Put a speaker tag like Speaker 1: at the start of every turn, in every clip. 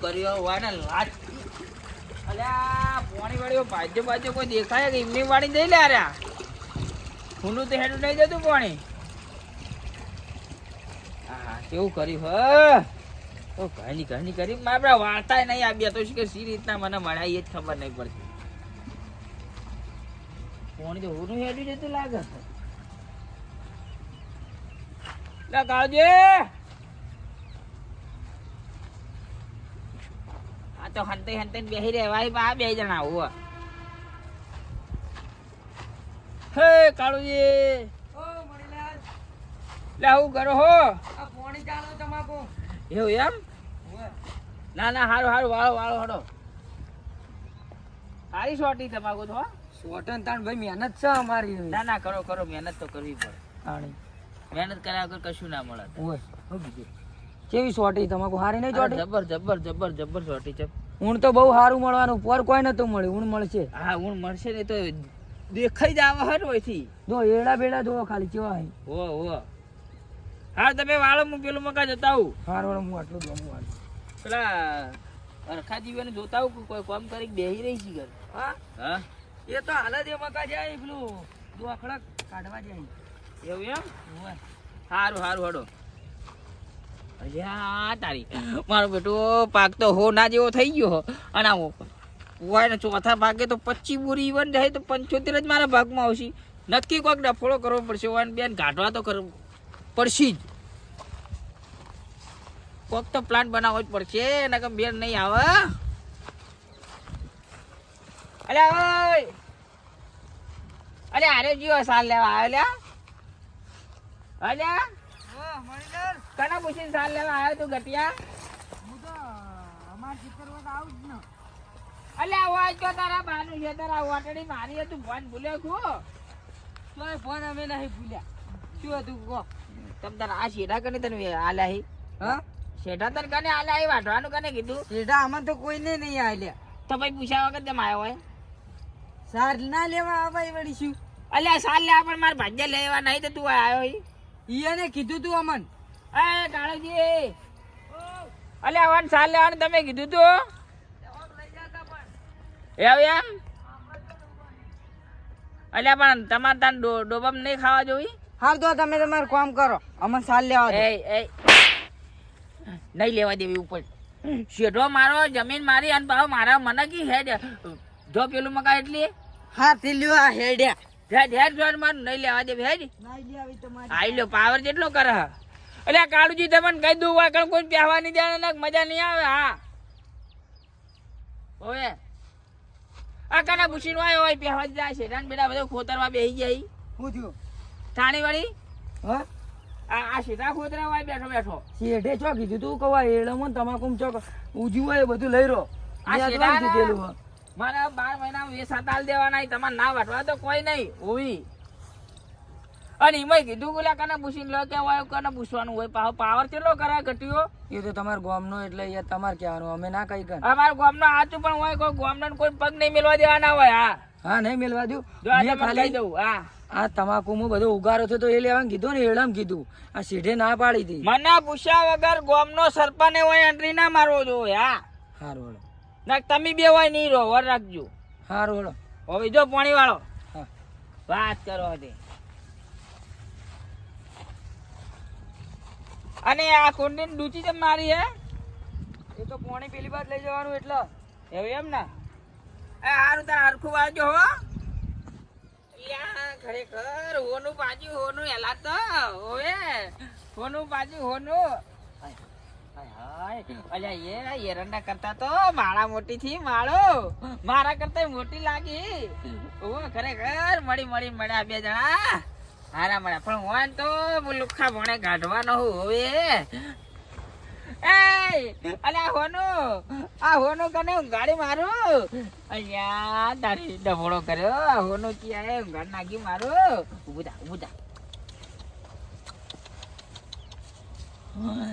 Speaker 1: કર્યો હોય ને લાજ અલ્યા પોણી વાળીઓ બાજુ કોઈ દેખાય કે એમની વાળી જઈ લે આર્યા ફૂલું તો હેડું નહીં જતું પોણી હા કેવું કર્યું હ ઓ ઘણી કરી મારા વાર્તા નહીં આવ્યા તો કે સી રીતના મને મળ્યા એ જ ખબર નહીં પડતી પોણી તો હું હેડું જતું લાગે લે કાળજી આ તો હંતે બેહી રહેવાય આ બે જણા આવું હે કાળુજી
Speaker 2: ઓ મણીલાલ
Speaker 1: લે આવું કરો હો
Speaker 2: આ પોણી ચાલો તમાકો
Speaker 1: એવું એમ ના હારું વાળો હડો સારી સોટી તમાકુ તો
Speaker 2: સોટન તાણ ભાઈ મહેનત છે અમારી
Speaker 1: ના કરો મહેનત તો કરવી પડે
Speaker 2: આણી
Speaker 1: મહેનત કર્યા વગર કશું ના મળે
Speaker 2: ઓય હો બીજું કેવી સોટી તમાકુ હારી નહીં ચોટી
Speaker 1: જબર સોટી છે
Speaker 2: ઊણ તો બહુ સારું મળવાનું પર કોઈ નતું મળ્યું ઊણ મળશે
Speaker 1: હા ઊણ મળશે ને તો દેખાઈ જ આવે હટ હોયથી
Speaker 2: જો એડા બેડા જો ખાલી કેવા હે
Speaker 1: હો હા તમે વાળો હું પેલું મકા જતા આવું
Speaker 2: હારું હું આટલું દઉં હું
Speaker 1: પેલા અરખા જીવાને જોતા આવું કોઈ કામ કરી બેહી રહી છે ઘર હા
Speaker 2: એ તો હાલ જ મકા જાય પેલું દોખડા કાઢવા જાય
Speaker 1: એવું એમ
Speaker 2: ઓય
Speaker 1: સારું હડો અલ્યા તારી મારો બેટો પાક તો હો ના જેવો થઈ ગયો અને હોય ને ચોથા ભાગે તો 25 બોરી ઈવન જાય તો 75 જ મારા ભાગમાં આવશે નક્કી કોઈક ડફોળો કરવો પડશે હોય બેન કાઢવા તો કરવું પડશે જ કોઈક તો પ્લાન બનાવવો જ પડશે નકર બેન નહીં આવે અરે આરે જીવો સાલ લેવા આવ્યો અલ્યા કના પૂછીને સાલ લેવા આવ્યો તું ગટિયા
Speaker 2: હું તો અમાર ચિત્તરવત આવું જ ને
Speaker 1: અલ્યા હોય તો તારા બાનું છે તારા વાટડી મારી તું ફોન ભૂલ્યો ખો
Speaker 2: તોય ફોન અમે નહીં ભૂલ્યા શું હતું કહો
Speaker 1: તમ તાર આ શેઠા કને તને આલ્યા હી
Speaker 2: હા
Speaker 1: શેઠા તને કને આલ્યા હી વાટવાનું કને કીધું
Speaker 2: એડા આમાં તો કોઈને નહીં આલ્યા
Speaker 1: તો ભાઈ પૂછ્યા વગર તેમ આવ્યો હોય
Speaker 2: સાર ના લેવા આવાય વળી શું
Speaker 1: અલ્યા સાલ લેવા પણ મારે ભાગ્ય લેવા નહીં તો તું આવ્યો હી
Speaker 2: ઈયાને કીધું તું અમન
Speaker 1: એ કાળજી અલ્યા વન સાલ લેવાનું તમે કીધું તું એવું એમ અલ્યા પણ તમારે તાન ડોબમ નહીં ખાવા જોઈ
Speaker 2: હાલ તો તમે તમારું કામ કરો અમન સાલ લેવા દો
Speaker 1: એ નહીં લેવા દેવી ઉપર શેઠો મારો જમીન મારી અને ભાવ મારા મને કી હેડ જો પેલું મકા એટલી
Speaker 2: હા તે લ્યો આ હેડ્યા
Speaker 1: હેડ મારું નહીં લેવા દેવી હેડ
Speaker 2: નાઈ લેવી તમારી
Speaker 1: આઈ લો પાવર જેટલો કરે એટલે કાળુજી તમને કહી દઉં હોય કોઈ પહેવા નહીં જાય ને મજા નહીં આવે હા ઓએ આ કાના પૂછીને આવ્યો હોય પહેવા જ જાય છે બેટા બધો ખોતરવા બેસી જાય
Speaker 2: શું થયું
Speaker 1: થાણી વાળી
Speaker 2: હા
Speaker 1: આ સીધા ખોતરા હોય બેઠો
Speaker 2: શેઠે ચો કીધું તું કવા એળમો તમાકુ ચોક ઉજ્યું હોય એ બધું લઈ રહ્યો
Speaker 1: આ શેઠા મારા 12 મહિના વેસા તાલ દેવાના તમારે ના વાટવા તો કોઈ નહીં હોવી અને એમાં કીધું ગુલા કાના પૂછીને લો કે હોય કાના પૂછવાનું હોય પાવર કેટલો કરે ઘટ્યો
Speaker 2: એ તો તમારા ગામનો એટલે એ તમારે કહેવાનું અમે ના કઈ કર
Speaker 1: અમારા ગામનો આચું પણ હોય કોઈ ગામનો કોઈ પગ નહીં મેલવા દેવાના હોય
Speaker 2: હા નહીં મેલવા દઉં
Speaker 1: જો આ ખાલી દઉં હા
Speaker 2: આ તમાકુ માં બધો ઉગારો થયો તો એ લેવાનું કીધું ને એળમ કીધું આ શેઠે ના પાડી હતી
Speaker 1: મને પૂછ્યા વગર ગામનો સરપંચ હોય એન્ટ્રી ના મારવો જોઈએ હા
Speaker 2: હારું હળો
Speaker 1: ના તમે બે હોય નહીં રહો વર રાખજો
Speaker 2: હારું હળો
Speaker 1: હવે જો પાણી વાળો
Speaker 2: હા
Speaker 1: વાત કરો હતી અને આ કુંડી ડૂચી જેમ મારી હે
Speaker 2: એ તો પાણી પેલી બાદ લઈ જવાનું એટલે
Speaker 1: એવું એમ ને એ હારું તાર હરખું વાળજો હો યા ખરેખર હોનું પાજુ હોનું એલા તો ઓએ હોનું પાજુ હોનું અલ્યા એ એરંડા કરતા તો માળા મોટી થી માળો મારા કરતા મોટી લાગી ઓ ખરેખર મળ્યા બે જણા હારા મળ્યા પણ હોન તો લુખા ભણે કાઢવાનો હવે અલ્યા હોનું કને ગાડી મારું અલ્યા તારી ડફોડો કર્યો હોનું ક્યાં ગાડી નાખી મારું ઉભું થા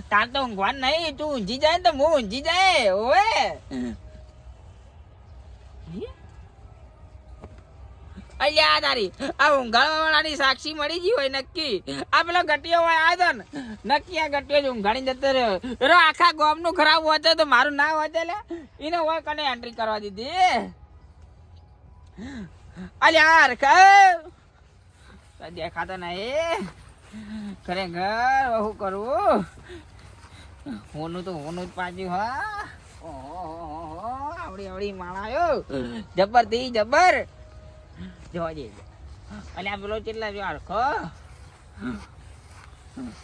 Speaker 1: તાર તો ઊંઘવાનું નહીં તું ઊંઘી જાય ને તો હું ઊંઘી જાય ઓએ અલ્યા તારી આ ઊંઘાડવા વાળાની સાક્ષી મળી ગઈ હોય નક્કી. આ પેલો ગટિયો હોય આવ્યો ને નક્કી આ ગટિયો જ ઊંઘાડી જતો રહ્યો. એરો આખા ગામનું ખરાબ હોતે તો મારું ના હોતે લે એને હોય કને એન્ટ્રી કરવા દીધી. અલ્યા યાર દેખાતો નહીં ખરેખર શું કરવું. હોનું તો હોનું જ પાછું. હા આવડી આવડી માણાયો જબર થી જબર જોવા જઈએ. અને આ પેલો કેટલા જો હરખો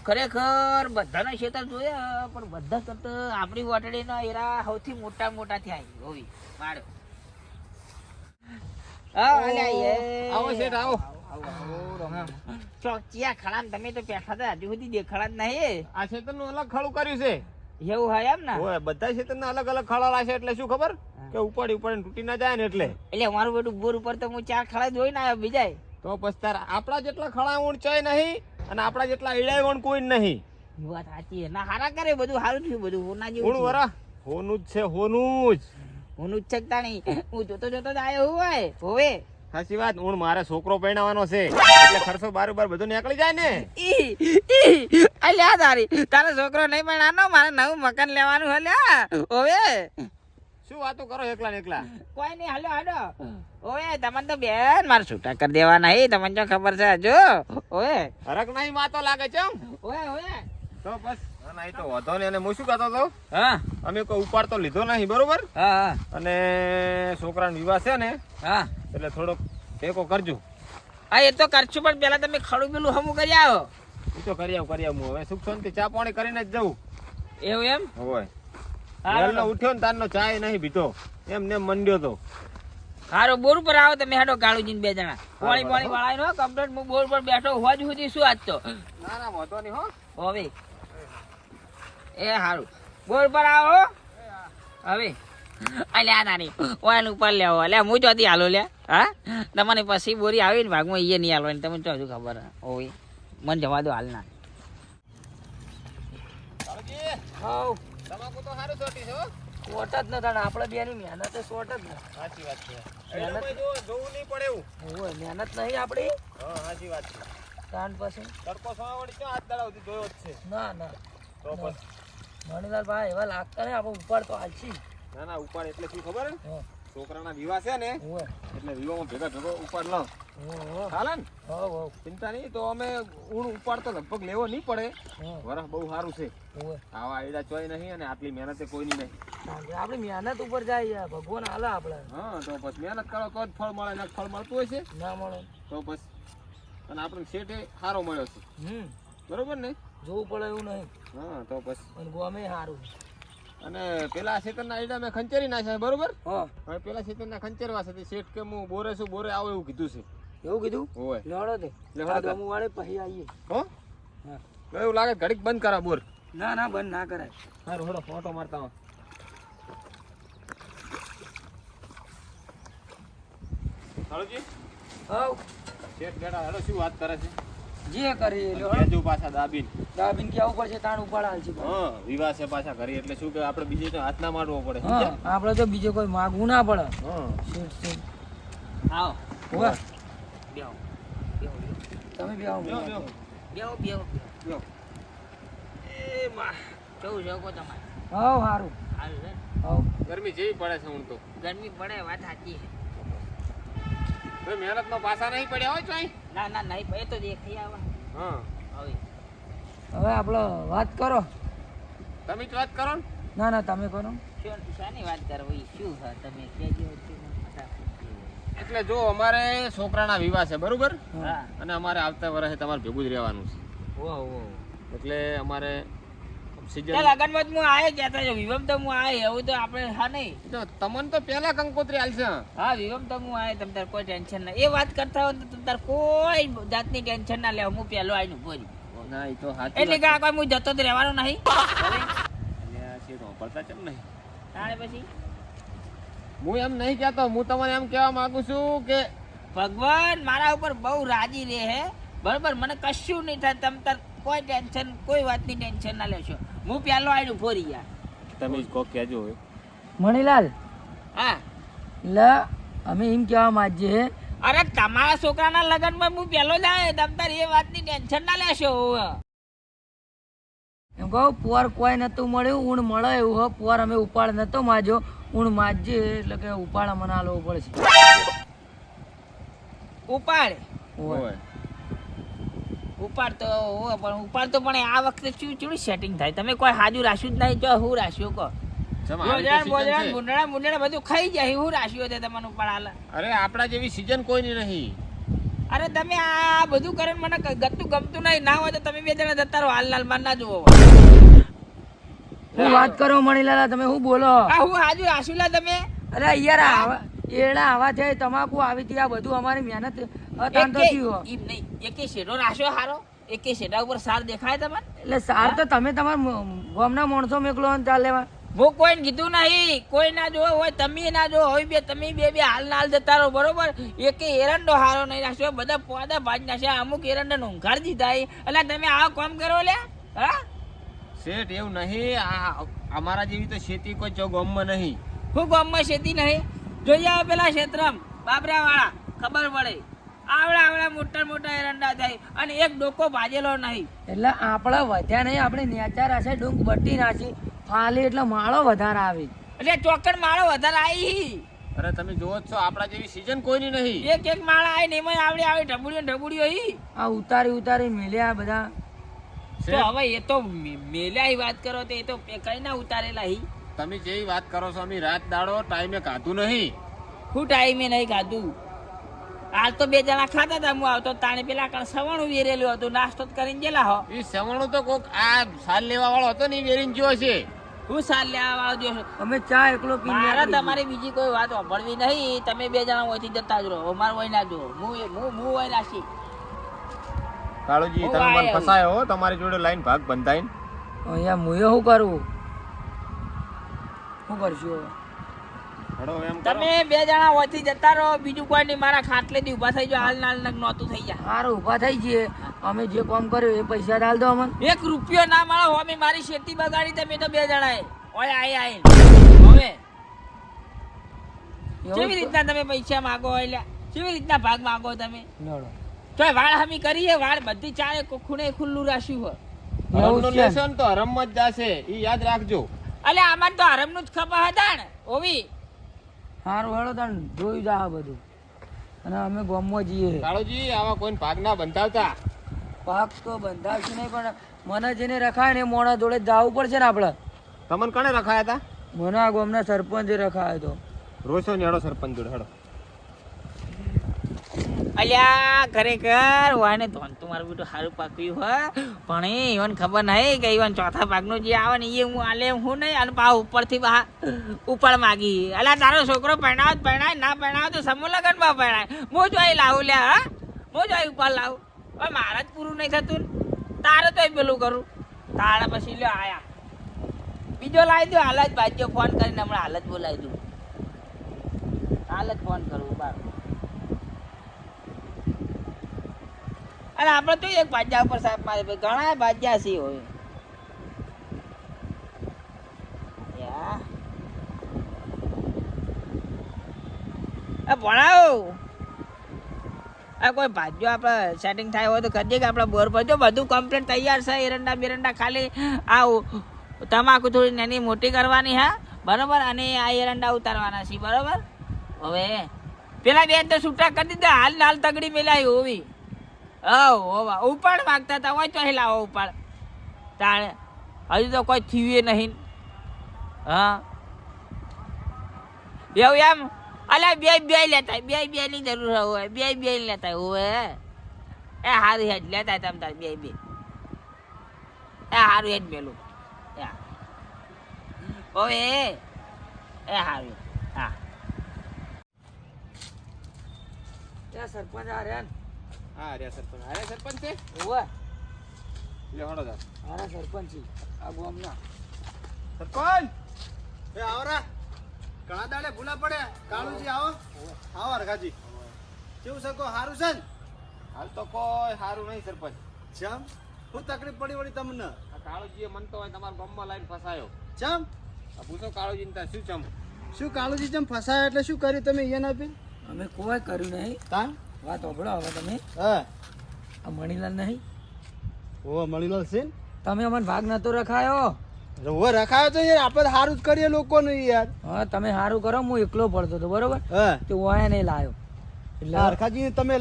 Speaker 1: ખરેખર બધાના ખેતર જોયા પણ બધા કરતા આપણી વાટડીના એરા સૌથી મોટા મોટા થયા હોવી મારો.
Speaker 3: આવો શેઠ આવો.
Speaker 1: ચોકિયા ખડા તમે તો બેઠા હતા હજુ સુધી દેખાડા જ નહીં.
Speaker 3: આ ક્ષેત્રનું અલગ ખડું કર્યું છે.
Speaker 1: એવું હોય એમ ને?
Speaker 3: ઓય બધા ક્ષેત્રના અલગ અલગ ખડા છે એટલે શું ખબર કે ઉપાડી ઉપાડીને તૂટી ના જાય ને એટલે
Speaker 1: મારું બેટું બોર ઉપર તો હું 4 ખડા જોઈને આવ્યો બીજાય.
Speaker 3: તો પછી તાર આપણા જેટલા ખડા ઊંચાઈ નહીં અને આપણા જેટલા ઈડાય વણ કોઈ નહીં.
Speaker 1: વાત સાચી ના હારા કરે બધું સારું થયું બધું હોના જેવું
Speaker 3: કોણ વરા હોનું જ છે હોનું જ.
Speaker 1: હોનું જ છકતા નહીં હું જોતો જોતો જ આવ્યો હોય હોવે.
Speaker 3: સાચી વાત. હું મારે છોકરો પરણાવવાનો છે એટલે ખર્ચો બારોબાર બધું નીકળી જાય ને.
Speaker 1: અલ્યા તારો છોકરો નહીં પરણાવવાનો મારે નવું મકાન લેવાનું હલ્યા હોવે.
Speaker 3: શું વાતો કરો એકલા ને એકલા?
Speaker 1: કોઈ નહીં હાલો હાલો ઓએ તમને તો બેન મારે છૂટા કરી દેવા નહીં તમને જો ખબર છે હજુ ઓએ
Speaker 3: હરક નહીં માતો લાગે છે
Speaker 1: ઓએ ઓએ
Speaker 3: તો બસ નહીં તો વધો ને. અને હું શું કહેતો હતો
Speaker 1: હા
Speaker 3: અમે કોઈ ઉપાડ તો લીધો નહીં બરોબર.
Speaker 1: હા
Speaker 3: અને છોકરાનો વિવાહ છે ને
Speaker 1: હા
Speaker 3: એટલે થોડોક ટેકો કરજો.
Speaker 1: હા એ તો કરશું પણ પેલા તમે ખડું પેલું હમું કરી આવો.
Speaker 3: એ તો કરી આવું હું હવે સુખ શાંતિ ચા પાણી કરીને જ જવું.
Speaker 1: એવું એમ
Speaker 3: હોય વહેલો ઉઠ્યો ને તારનો ચાય નહીં પીતો એમ ને મંડ્યો તો.
Speaker 1: હારો બોર ઉપર આવો તમે હેડો કાળુજીને 2 જણા પાણી પાણી વાળાય નો કમ્પ્લીટ હું બોર પર બેઠો હોજ સુધી શું આજ તો.
Speaker 3: ના ના વધો નહીં હો.
Speaker 1: હવે એ હારું બોર પર આવો હવે. અલ્યા નાની ઓન ઉપર લેવો અલ્યા હું જોતી હાલો લે. હા તમને પછી બોરી આવી ને ભાગમાં એ નહીં હાલવાની તમને તો હજુ ખબર હોય મને જવા દો હાલ ના.
Speaker 2: હાઉ
Speaker 3: તમાકુ તો સારું ચોટી છે હો.
Speaker 2: શોર્ટ જ નતા ને આપણે બેની મહેનત શોર્ટ જ ને.
Speaker 3: સાચી વાત છે. એનામાં જોવું નહીં પડે એવું.
Speaker 2: હોય મહેનત નહીં આપણી
Speaker 3: હા સાચી વાત છે.
Speaker 2: તાણ પછી
Speaker 3: તડકો સવાવડી ક્યાં હાથ દડાવતી જોયો જ છે.
Speaker 2: ના ના
Speaker 3: તો બસ
Speaker 2: મણીલાલ ભાઈ એવા લાગતા ને આપણે ઉપાડ તો આલશી.
Speaker 3: ના ના ઉપાડ એટલે શું ખબર હે?
Speaker 2: હા
Speaker 3: છોકરાના વિવાહ છે ને
Speaker 2: હોય
Speaker 3: એટલે વિવાહમાં ભેગો ઉપાડ લો
Speaker 2: હો
Speaker 3: હાલે ને.
Speaker 2: હો
Speaker 3: ચિંતા નહીં. તો અમે ઊણ ઉપાડ તો લગભગ લેવો નહીં પડે.
Speaker 2: હો
Speaker 3: વરસ બહુ સારું છે.
Speaker 2: હોય
Speaker 3: આવા આયડા ચોય નહીં અને આટલી મહેનતે કોઈની નહીં.
Speaker 2: આપણી મહેનત ઉપર જાય ભગવાન હાલે આપણે.
Speaker 3: હા તો બસ મહેનત કરો તો જ ફળ મળે ને ફળ મળતું હોય છે
Speaker 2: ના મળે
Speaker 3: તો બસ. અને આપણને શેઠે સારો મળ્યો છે બરોબર ને.
Speaker 2: જોવું પડે એવું નહીં.
Speaker 3: હા તો બસ.
Speaker 2: અને ગમે સારું.
Speaker 3: અને પેલા શેતરના આયડા મેં ખંચેરી નાખ્યા બરોબર.
Speaker 2: હા
Speaker 3: હવે પેલા શેતરના ખંચેરવા છે શેઠ કે હું બોરે છું બોરે આવો એવું કીધું છે.
Speaker 2: એવું કીધું
Speaker 3: હોય
Speaker 2: લેવડો દે ગમું વાળે પછી આવીએ.
Speaker 3: હો
Speaker 2: હા
Speaker 3: એવું લાગે ઘડીક બંધ કરા બોર.
Speaker 2: ના ના બંધ ના કરાય.
Speaker 3: સારું હળો ફોટો મારતા હો. હાલોજી
Speaker 2: હાઉ
Speaker 3: શેઠ બેટા હેડો શું વાત કરે છે?
Speaker 2: જે કરી લ્યો
Speaker 3: કેજો પાછા દાબીન.
Speaker 2: દાબીન કેવું પડશે તાણ ઉપાડ હાલશે.
Speaker 3: હા વિવાહ છે પાછા ઘરે એટલે શું કે આપણે બીજે તો હાથ ના મારવો પડે.
Speaker 2: હા આપણે તો બીજો કોઈ માગવું ના પડે.
Speaker 3: હા
Speaker 2: શેઠ શેઠ
Speaker 1: આવો
Speaker 2: હોય
Speaker 1: બેહો
Speaker 2: તમે બી આવો
Speaker 3: લ્યો, લ્યો.
Speaker 1: બેહો બેહો
Speaker 3: લ્યો.
Speaker 1: એ માં કેવું છે કો તમારે
Speaker 2: હાઉ સારું
Speaker 1: હાલ છે
Speaker 2: હાઉ
Speaker 3: ગરમી જેવી પડે છે હું તો.
Speaker 1: ગરમી પડે વાત સાચી છે.
Speaker 3: હવે મહેનતમાં પાછા નહીં પડ્યા હોય ચોય.
Speaker 1: ના ના નહીં એ તો દેખાઈ આવે
Speaker 3: હા
Speaker 1: હવે
Speaker 2: હવે આપણે વાત કરો.
Speaker 3: તમે જ વાત કરો ને.
Speaker 2: ના ના તમે કરો.
Speaker 1: શાની વાત કરવી શું છે તમે કહેજો ફટાફટ.
Speaker 3: એટલે જો અમારે છોકરાના વિવાહ છે બરોબર.
Speaker 1: હા
Speaker 3: અને અમારે આવતા વર્ષે તમારે ભેગું જ રહેવાનું છે.
Speaker 1: ઓ
Speaker 3: એટલે અમારે સીઝન
Speaker 1: લગનમાં હું આયે કહેતા છો વિવમ તો હું આયે એવું તો આપણે હા નહીં.
Speaker 3: તમને તો પેલા કંકોત્રી આલશે.
Speaker 1: હા વિવમ તો હું આયે તમ તાર કોઈ ટેન્શન ના. એ વાત કરતા હોય તો તમ તાર કોઈ જાતની ટેન્શન ના લેવા હું પેલો આવીને ઉભો રહી.
Speaker 3: ના એ તો સાચી
Speaker 1: એટલે કે આ કોઈ હું જતો જ રહેવાનો નહીં.
Speaker 3: પડતા કેમ નહીં?
Speaker 1: તાણે પછી
Speaker 3: હું એમ નહીં કહેતો. હું તમને એમ કહેવા માંગુ છું કે
Speaker 1: ભગવાન મારા ઉપર બહુ રાજી રહે હે બરોબર. મને કશું નહીં થાય તમ તાર કોઈ ટેન્શન કોઈ વાતની ટેન્શન ના લેશો. હું પેલો આવીને ઉભો રહી યાર.
Speaker 3: તમે જ કોક કહેજો.
Speaker 2: મણીલાલ
Speaker 1: હા
Speaker 2: એટલે અમે એમ કહેવા માંગીએ
Speaker 1: અરે તમારા છોકરાના લગ્નમાં હું પેલો જ આવ્યો, તમ તાર એ વાતની ટેન્શન ના લેશો.
Speaker 2: એમ કહું પોર કોઈ નતું મળ્યું, ઊણ મળે એવું હો. પોર અમે ઉપાડ નતો માજો, ઊણ માજે એટલે કે ઉપાડ મને આલવો પડશે.
Speaker 1: ઉપાડ
Speaker 2: ઓય.
Speaker 1: ઉપાડ તો હોય, પણ ઉપાડ તો પણ આ વખતે ચૂડું સેટિંગ થાય. તમે કોઈ હાજુ રાખ્યું જ નહીં, જો હું રાખ્યું કહો. મુંડળા બધું ખાઈ જાય, હું રાખ્યું છે તમને ઉપાડ હાલ.
Speaker 3: અરે આપણા જેવી સીઝન કોઈની નહીં.
Speaker 1: અરે તમે આ બધું કરે મને ગમતું નહીં. ના હોય તો તમે બે જણા જતા રહો, હાલ માર ના જુઓ.
Speaker 2: હું વાત કરો મણીલાલા, તમે શું બોલો?
Speaker 1: આ હું હાજુ રાખ્યું લા તમે.
Speaker 2: અરે યાર એડા આવા છે, તમાકુ આવી હતી, આ બધું અમારી મહેનત અતાન તો થયું.
Speaker 1: એમ નહીં, એકે શેડો રાખ્યો હારો, એકે શેડા ઉપર સાર દેખાય તમને?
Speaker 2: એટલે સાર તો તમે તમારા ગામના માણસો મેકલો ને ચાલ લેવા.
Speaker 1: હું કોઈને કીધું નહીં, કોઈ ના જોવો હોય, તમે ના જોવો હોય, બે તમે બે હાલ ના હાલ જતા રહો, બરોબર? એકે એરંડો હારો નહીં રાખ્યો, બધા પોદા ભાજ નાખ્યા, અમુક એરંડા ઊંઘાડ દીધા. એટલે તમે આવો કામ કરો લે. હા
Speaker 3: શેઠ એવું નહીં, આ અમારા જેવી તો ખેતી કોઈ ચો ગામમાં નહીં.
Speaker 1: હું ગામમાં ખેતી નહીં જોઈ આવો પેલા ક્ષેત્રમ બાબરા વાળા, ખબર પડે. આવડા મોટા મોટા એરંડા થાય અને એક ડોકો ભાજેલો નહીં.
Speaker 2: એટલે આપણે વધ્યા નહીં, આપણે નેચા રાશે ડુંગ બટ્ટી નાખી ફાલી એટલે માળો વધારે આવે.
Speaker 1: એટલે ચોકડ માળો વધારે આવી.
Speaker 3: અરે તમે જોવો જ છો, આપણા જેવી સીઝન કોઈની નહીં.
Speaker 1: એક માળા આવી ને એમાં આવડી ઢબુડીઓ ઈ.
Speaker 2: આ ઉતારી મેલ્યા બધા.
Speaker 1: તો હવે એ તો મેલ્યા વાત કરો તો એ તો કઈ ના ઉતારેલા હી.
Speaker 3: તમે જેવી વાત કરો છો, અમે રાત દાડો ટાઈમે ખાધું નહીં.
Speaker 1: હું ટાઈમે નહીં ખાધું. હાલ તો બે જણા ખાતા હતા, હું આવતો તાણે પેલા કણ સવણું વેરેલું હતું, નાસ્તો કરીને ગયેલા હો.
Speaker 3: એ સવણું તો કોક આ સાલ લેવા વાળો હતો ને એ વેરીને જોયો છે.
Speaker 1: હું સાલ લેવા વાળો જોશો?
Speaker 2: અમે ચા એકલો પીને
Speaker 1: મારા
Speaker 2: નીકળી
Speaker 1: તમારી બીજી કોઈ વાત સાંભળવી નહીં. તમે બે જણા ઓથી જતા જ રહો, અમારે હોય ના જો. હું હોય નાસી.
Speaker 3: કાળુજી તમે મને ફસાયો હો, તમારી જોડે લાઈન ભાગ બંધાઈને.
Speaker 2: ગયા. અહીંયા મુયો શું કરું? શું કરશું?
Speaker 3: હડો એમ કરો.
Speaker 1: તમે બે જણા ઓથી જતા રહો, બીજું કોઈ નહીં. મારા ખાટલેથી ઊભા થઈ જાઓ, હાલ નાલ નોતું થઈ જાય.
Speaker 2: સારું ઊભા થઈ જઈએ, અમે જે કામ કર્યું એ પૈસા ડાલ દો અમને.
Speaker 1: 1 રૂપિયો ના મળો, અમે મારી શેતી બગાડી તમે તો બે જણાએ. ઓય આઈ હવે કેવી રીતના તમે પૈસા માંગો? એટલે કેવી રીતના ભાગ માંગો તમે?
Speaker 2: નડો.
Speaker 1: તો વાળ હમી કરીએ, વાળ બધી ચારે ખૂણે ખુલ્લું રાખ્યું હોય.
Speaker 3: હરમનું લેશન તો હરમમાં જ જાશે, ઈ યાદ રાખજો.
Speaker 1: અલે આમાં તો હરમનું જ ખબર હતા ને ઓવી.
Speaker 2: સારું હેડો તને જોયું જા બધું, અને અમે ગામમાં જઈએ.
Speaker 3: કાળુજી આવા કોઈ ભાગ ના બંધાવતા.
Speaker 2: પાક તો બંધાવશું નહીં, પણ મને જેને રખાય ને એ મોણા જોડે જવું પડશે ને આપણે.
Speaker 3: તમને કણે રખાયા હતા?
Speaker 2: મને આ ગામના સરપંચે રખાયો હતો.
Speaker 3: રોશો ને હેડો સરપંચ જોડે હેડો.
Speaker 1: અલ્યા ખરેખર વાને ધોન તો મારું બેટું સારું પાક્યું હોય, પણ ઈવન ખબર નહીં કે ઈવન ચોથા ભાગનું જે આવે ને એ હું આલે હું નહીં. અને પા ઉપરથી ઉપર માગી. અલ્યા તારો છોકરો પરણાય ના પરણાવ તો સમૂહ લગ્નમાં પરણાય. હું જો અહીં લાવું લ્યા. હા હું જો અહીં ઉપર લાવું. હવે મારા જ પૂરું નહીં થતું ને, તારે તો પેલું કરું. તારા પછી લ્યો આયા બીજો લાવી દો. હાલ જ ભાજ્યો ફોન કરીને હમણાં હાલ જ બોલાવી દઉં. હાલ જ ફોન કરું બાર. અને આપણે તો એક ભાજ્યા ઉપર સાહેબ મારે ઘણા ભાજ્યા છે હોય. ભણાવો આ કોઈ ભાજ્યો આપણે સેટિંગ થાય હોય તો કરીએ કે આપણે બોર પડજો. બધું કમ્પ્લીટ તૈયાર છે. એરંડા બેરંડા ખાલી આ તમાકુ થોડી નાની મોટી કરવાની. હા બરોબર. અને આ એરંડા ઉતારવાના છે બરોબર. હવે પેલા બેન તો છૂટા કરી દીધા, હાલ નાલ તગડી મેલાઈ હોવી. ઉપાડ માગતા હતા હોય તો લાવો ઉપાડ. તાણે હજુ તો કોઈ થયું નહીં. હા એવું એમ. અલ્યા બે લેતા, બે ની જરૂર હોય, બે લેતા હોય. એ હારું હેડ લેતા તમ તાર બે એ હારું હેડ મેલું. હવે એ હારું. હા
Speaker 2: ત્યાં સરપંચ આ રહ્યા ને.
Speaker 3: હા રે સરપંચ. અરે સરપંચ છે
Speaker 2: ઓવે.
Speaker 3: લે હડો જા.
Speaker 2: મારા સરપંચ છે આ ગામના.
Speaker 3: સરપંચ એ આવરા ઘણા દાડે ભૂલા પડે. કાળુજી આવો આવો રઘાજી. કેવું સકો હારું છે ને? હાલ તો કોઈ હારું નહીં સરપંચ. ચમ શું તકલીફ પડી વળી તમને? આ કાળુજીએ મન તો તમારા ગામમાં લાઈન ફસાયો. ચમ પૂછો કાળુજીને ત્યાં શું ચમ?
Speaker 4: શું કાળુજી જેમ ફસાયા એટલે શું કર્યું તમે? એને આપી
Speaker 2: અમે કોઈ કર્યું નહીં.
Speaker 3: તા
Speaker 2: વાત સાંભળો હવે તમે.
Speaker 3: હા
Speaker 2: આ મણીલાલ નહીં,
Speaker 3: ઓ મણીલાલ છે ને?
Speaker 2: તમે અમને ભાગ નતો રખાયો.
Speaker 3: ઓ રખાયો તો યાર આપણે સારું જ કરીએ લોકોને યાર.
Speaker 2: હા તમે સારું કરો, હું એકલો પડતો હતો બરોબર,
Speaker 3: હા
Speaker 2: તે ઓયા નહીં લાયો એટલે
Speaker 3: હરખાજી તમે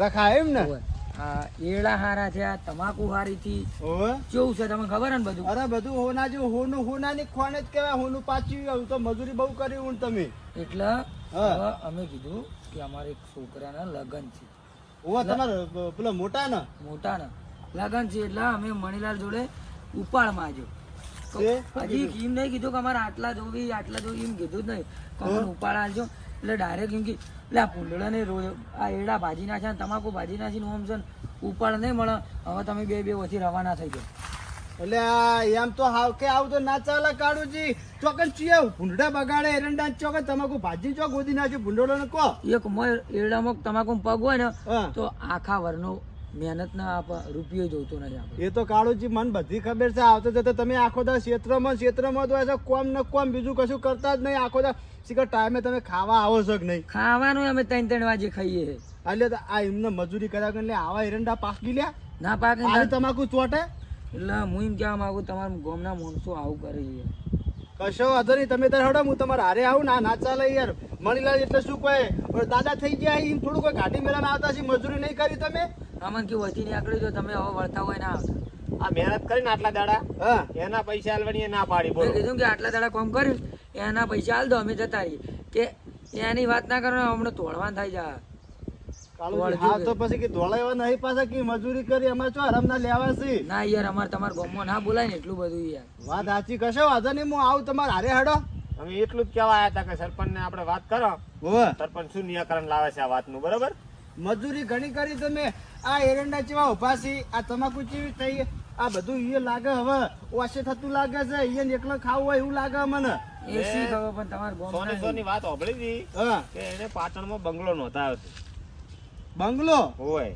Speaker 3: રખાય એમ ને?
Speaker 2: ઓવે. આ એડા હારા થયા, તમાકુ હારી થી,
Speaker 3: ઓવે
Speaker 2: કેવું છે તમને ખબર હે ને બધું.
Speaker 3: અરે બધું હોના જેવું હોનાની ખોને જ કહેવાય. હોનું પાછી તો મજૂરી બહુ કરી હું તમે.
Speaker 2: એટલે
Speaker 3: હા.
Speaker 2: હવે અમે કીધું કે અમારે એક છોકરાના લગ્ન છે,
Speaker 3: ઓવા તમારે પેલા મોટા ને
Speaker 2: મોટાના લગ્ન છે, એટલે અમે મણીલાલ જોડે ઉપાડ માંગ્યો. તો
Speaker 3: તે?
Speaker 2: હજી એમ નહીં કીધું કે અમારે આટલા જોવી એમ કીધું જ નહીં કે અમને ઉપાડ આલજો. એટલે ડાયરેક્ટ એમ કે એટલે આ પૂંડળાને રોજ આ એડા ભાજી નાખ્યા ને તમાકુ ભાજી નાખીને ઓમ છે ને ઉપાડ નહીં મળે. હવે તમે બે વચ્ચે રવાના થઈ જાઓ.
Speaker 3: એટલે આ એમ તો હાવ કે આવું તો ના ચાલે કાળુજી. ચોકન ચિયા ભૂંડા બગાડે એરંડા ચોકન તમાકુ ભાજી ચોક ગોદી નાખ્યું ભૂંડોળો ને કહો.
Speaker 2: એક એડામાં તમાકુ પગ હોય ને
Speaker 3: હા
Speaker 2: તો આખા વરનો મહેનત ના રૂપિયો જોતો નથી આપણે.
Speaker 3: એ તો કાળુજી મને બધી ખબર છે. આવતો જતો તમે આખો દા ક્ષેત્રમાં જ હોય છે. કોમ ને કોમ બીજું કશું કરતા જ નહીં. આખો દા શીખર ટાઈમે તમે ખાવા આવો છો કે નહીં?
Speaker 2: ખાવાનું અમે 3 વાગે ખાઈએ છે.
Speaker 3: એટલે તો આ એમને મજૂરી કર્યા એટલે આવા એરંડા પાકી લ્યા
Speaker 2: ના પાકે
Speaker 3: આ તમાકુ ચોટે.
Speaker 2: એટલે હું એમ કહેવા માંગુ તમારા ગામના માણસો આવું કરે છે.
Speaker 3: કશો વાંધો નહીં. તમે તાર હડો હું તમારે હારે આવું ના ચાલે યાર. મણીલાલ એટલે શું કહે દાદા થઈ ગયા એમ થોડું કોઈ ઘાટી મેળામાં આવતા છે. મજૂરી નહીં કરી તમે?
Speaker 2: અમને કે વધી નીકળી જો તમે હવે વળતા હોય ના આવતા.
Speaker 4: આ મહેનત કરીને આટલા દાડા
Speaker 3: હા
Speaker 4: એના પૈસા આલવાની ના પાડી
Speaker 2: મેં
Speaker 4: બોલો.
Speaker 2: કીધું કે આટલા દાડા કામ કર્યું એના પૈસા આલ દો, અમે જતા રહીએ. કે એની વાત ના કરો, હમણાં તોડવાન થઈ જાય.
Speaker 3: કાળુજી, હા તો પછી કે ધોળા એવા નહીં પાછા કે મજૂરી કરી અમારે શું આરામ ના લેવા છે?
Speaker 2: ના યાર અમારે તમારા ગામમાં ના બોલાય ને એટલું બધું યાર.
Speaker 3: વાત સાચી. કશો વાંધો નહીં. હું આવું તમારે હારે હડો.
Speaker 4: અમે એટલું જ કહેવા આવ્યા હતા કે સરપંચ ને આપણે વાત કરો.
Speaker 3: હોવે
Speaker 4: સરપંચ શું નિરાકરણ લાવે છે આ વાતનું, બરોબર?
Speaker 3: મજૂરી ઘણી કરી તમે. આ એરંડા ચેવા ઉભા છે, આ તમાકુ ચેવી થઈ, આ બધું એ લાગે હવે ઓછે થતું લાગે છે. એને એકલો ખાવું હોય એવું લાગે મને.
Speaker 2: એ શી ખબર પણ તમારા ગામમાં
Speaker 4: સોની વાત સાંભળી હતી
Speaker 3: હા
Speaker 4: કે એને પાટણમાં બંગલો નોંધાયો છે.
Speaker 3: બંગલો
Speaker 4: હોય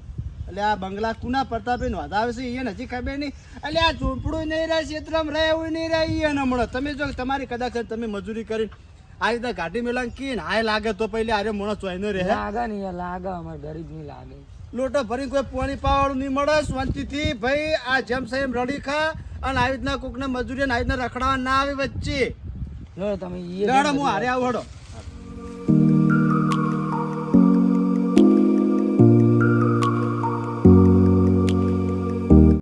Speaker 3: એટલે આ બંગલા કુના પ્રતાપે નોંધાવે છે એને હજી ખબર નહીં. એટલે આ ઝૂંપડું નહીં રહે, ક્ષેત્રમાં રહે એવું નહીં રહે એને હમણાં. તમે જો તમારી કદાચ તમે મજૂરી કરીને આ રીતે ઘાટી મેળા કી હાય લાગે તો પહેલે આરે મોણો ચોઈનો રહે.
Speaker 2: લાગે ને યાર, લાગે અમારે ગરીબ ની લાગે.
Speaker 3: લોટો ભરી કોઈ પાણી પાવાળું નહીં મળે શાંતિથી. ભાઈ આ જેમ સેમ રડી ખા અને આવી રીતના કોકને મજૂરી આવી રીતના રખડાવા ના આવે વચ્ચે.
Speaker 2: લો તમે
Speaker 3: હું હારે આવું હડો.